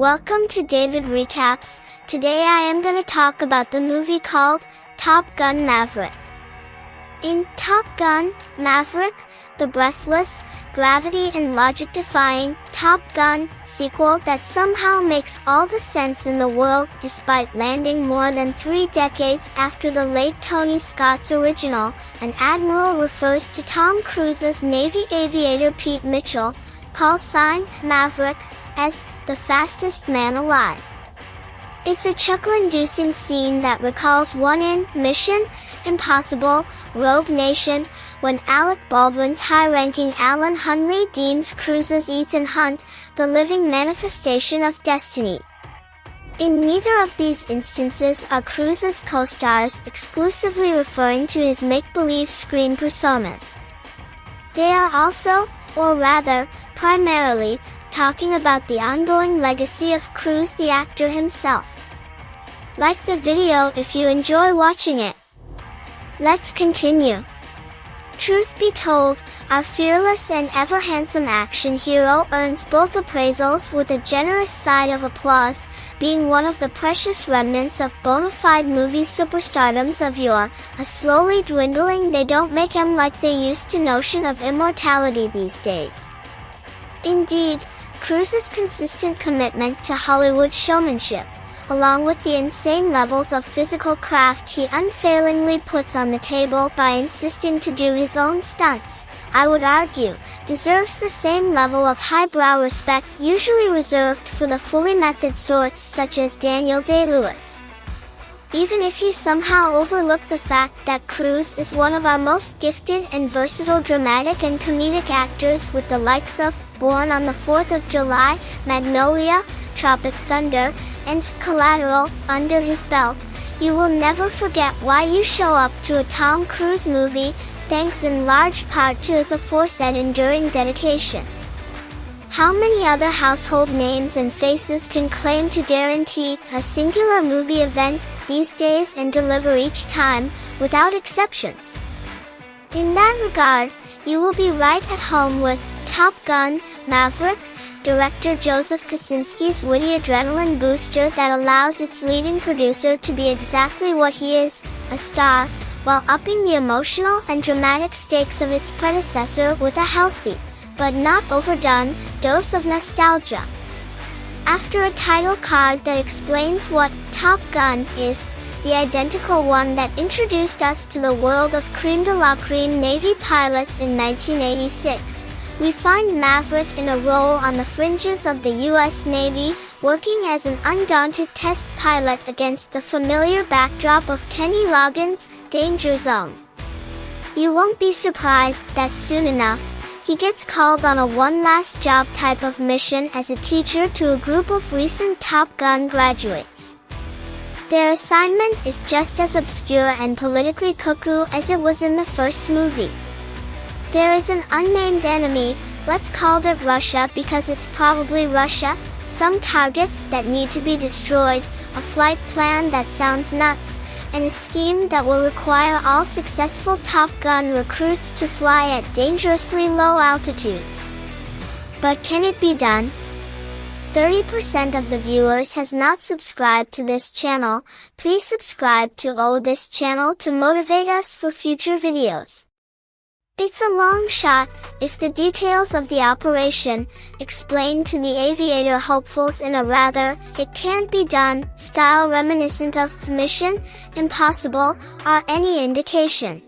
Welcome to David Recaps. Today I am going to talk about the movie called Top Gun Maverick. In Top Gun Maverick, the breathless, gravity and logic-defying Top Gun sequel that somehow makes all the sense in the world despite landing more than 3 decades after the late Tony Scott's original, an admiral refers to Tom Cruise's Navy aviator Pete Mitchell, call sign Maverick, as the fastest man alive. It's a chuckle-inducing scene that recalls one in Mission Impossible, Rogue Nation, when Alec Baldwin's high-ranking Alan Hunley deems Cruise's Ethan Hunt the living manifestation of destiny. In neither of these instances are Cruise's co-stars exclusively referring to his make-believe screen personas. They are also, or rather, primarily, talking about the ongoing legacy of Cruise the actor himself. Like the video if you enjoy watching it. Let's continue. Truth be told, our fearless and ever-handsome action hero earns both appraisals with a generous side of applause, being one of the precious remnants of bona fide movie superstardoms of yore, a slowly dwindling they don't make him like they used to notion of immortality these days. Indeed, Cruise's consistent commitment to Hollywood showmanship, along with the insane levels of physical craft he unfailingly puts on the table by insisting to do his own stunts, I would argue, deserves the same level of highbrow respect usually reserved for the fully method sorts such as Daniel Day-Lewis. Even if you somehow overlook the fact that Cruise is one of our most gifted and versatile dramatic and comedic actors with the likes of Born on the 4th of July, Magnolia, Tropic Thunder, and Collateral under his belt, you will never forget why you show up to a Tom Cruise movie, thanks in large part to his aforesaid enduring dedication. How many other household names and faces can claim to guarantee a singular movie event these days and deliver each time, without exceptions? In that regard, you will be right at home with Top Gun Maverick, director Joseph Kosinski's witty adrenaline booster that allows its leading producer to be exactly what he is, a star, while upping the emotional and dramatic stakes of its predecessor with a healthy, but not overdone, dose of nostalgia. After a title card that explains what Top Gun is, the identical one that introduced us to the world of creme de la creme Navy pilots in 1986, we find Maverick in a role on the fringes of the U.S. Navy, working as an undaunted test pilot against the familiar backdrop of Kenny Loggins' Danger Zone. You won't be surprised that soon enough, he gets called on a one-last job type of mission as a teacher to a group of recent Top Gun graduates. Their assignment is just as obscure and politically cuckoo as it was in the first movie. There is an unnamed enemy, let's call it Russia because it's probably Russia, some targets that need to be destroyed, a flight plan that sounds nuts, and a scheme that will require all successful Top Gun recruits to fly at dangerously low altitudes. But can it be done? 30% of the viewers has not subscribed to this channel. Please subscribe to this channel to motivate us for future videos. It's a long shot, if the details of the operation, explained to the aviator hopefuls in a rather, it can't be done, style reminiscent of Mission Impossible, are any indication.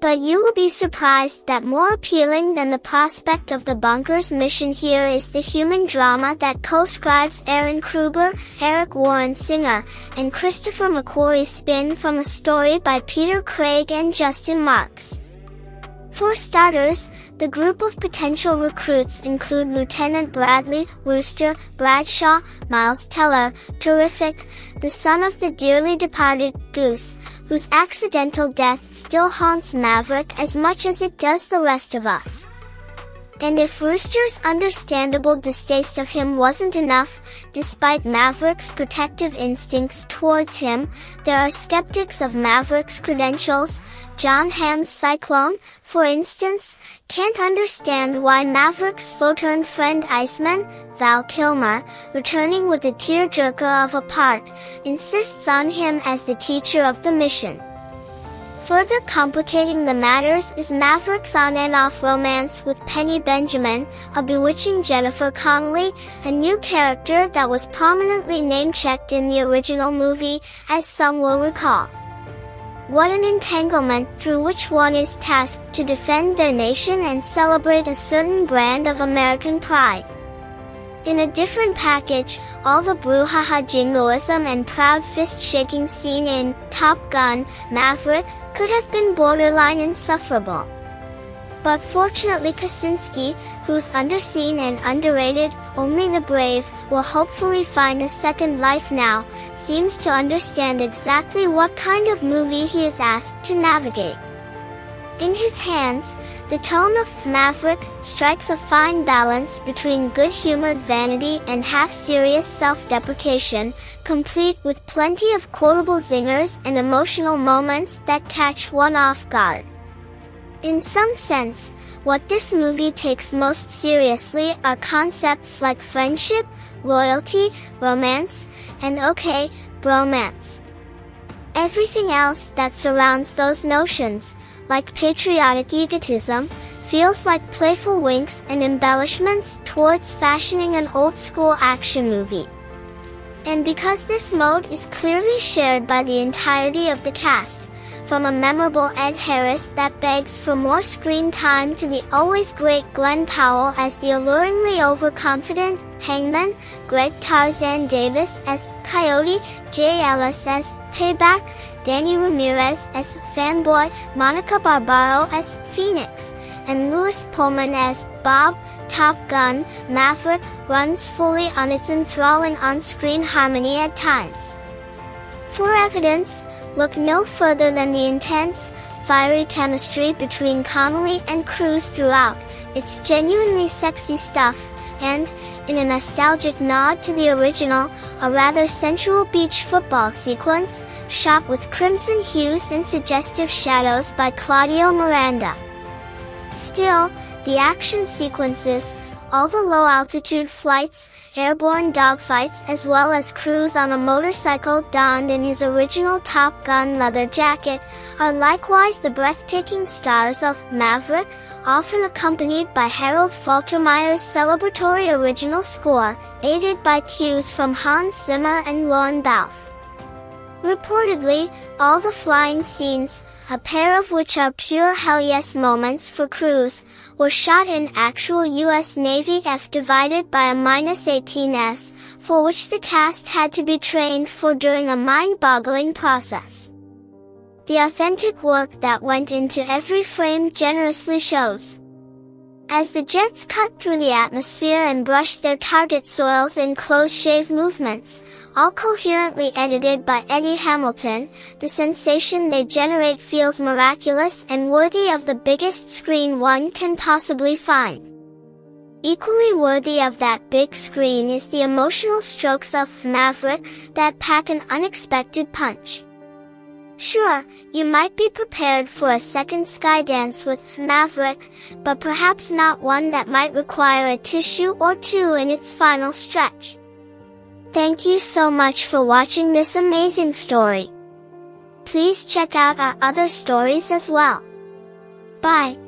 But you will be surprised that more appealing than the prospect of the bunker's mission here is the human drama that co-scribes Aaron Kruger, Eric Warren Singer, and Christopher McQuarrie spin from a story by Peter Craig and Justin Marks. For starters, the group of potential recruits include Lieutenant Bradley Wooster Bradshaw, Miles Teller, terrific, the son of the dearly departed Goose, whose accidental death still haunts Maverick as much as it does the rest of us. And if Rooster's understandable distaste of him wasn't enough, despite Maverick's protective instincts towards him, there are skeptics of Maverick's credentials. John Hamm's Cyclone, for instance, can't understand why Maverick's photon friend Iceman, Val Kilmer, returning with a tearjerker of a part, insists on him as the teacher of the mission. Further complicating the matters is Maverick's on and off romance with Penny Benjamin, a bewitching Jennifer Connelly, a new character that was prominently name-checked in the original movie, as some will recall. What an entanglement through which one is tasked to defend their nation and celebrate a certain brand of American pride. In a different package, all the brouhaha jingoism and proud fist-shaking scene in Top Gun Maverick could have been borderline insufferable. But fortunately Kosinski, who's underseen and underrated, only the brave, will hopefully find a second life now, seems to understand exactly what kind of movie he is asked to navigate. In his hands, the tone of Maverick strikes a fine balance between good-humored vanity and half-serious self-deprecation, complete with plenty of quotable zingers and emotional moments that catch one off guard. In some sense, what this movie takes most seriously are concepts like friendship, loyalty, romance, and okay, bromance. Everything else that surrounds those notions, like patriotic egotism, feels like playful winks and embellishments towards fashioning an old-school action movie. And because this mode is clearly shared by the entirety of the cast, from a memorable Ed Harris that begs for more screen time to the always great Glenn Powell as the alluringly overconfident Hangman, Greg Tarzan Davis as Coyote, Jay Ellis as Payback, Danny Ramirez as Fanboy, Monica Barbaro as Phoenix, and Louis Pullman as Bob. Top Gun Maverick runs fully on its enthralling on-screen harmony at times. For evidence, look no further than the intense, fiery chemistry between Connelly and Cruise throughout. It's genuinely sexy stuff, and, in a nostalgic nod to the original, a rather sensual beach football sequence, shot with crimson hues and suggestive shadows by Claudio Miranda. Still, the action sequences, all the low-altitude flights, airborne dogfights as well as Cruise on a motorcycle donned in his original Top Gun leather jacket, are likewise the breathtaking stars of Maverick, often accompanied by Harold Faltermeyer's celebratory original score, aided by cues from Hans Zimmer and Lorne Balfe. Reportedly, all the flying scenes, a pair of which are pure hell yes moments for Cruise, were shot in actual US Navy F divided by a -18s, for which the cast had to be trained for during a mind-boggling process. The authentic work that went into every frame generously shows. As the jets cut through the atmosphere and brushed their target soils in close-shave movements, all coherently edited by Eddie Hamilton, the sensation they generate feels miraculous and worthy of the biggest screen one can possibly find. Equally worthy of that big screen is the emotional strokes of Maverick that pack an unexpected punch. Sure, you might be prepared for a second Skydance with Maverick, but perhaps not one that might require a tissue or two in its final stretch. Thank you so much for watching this amazing story. Please check out our other stories as well. Bye.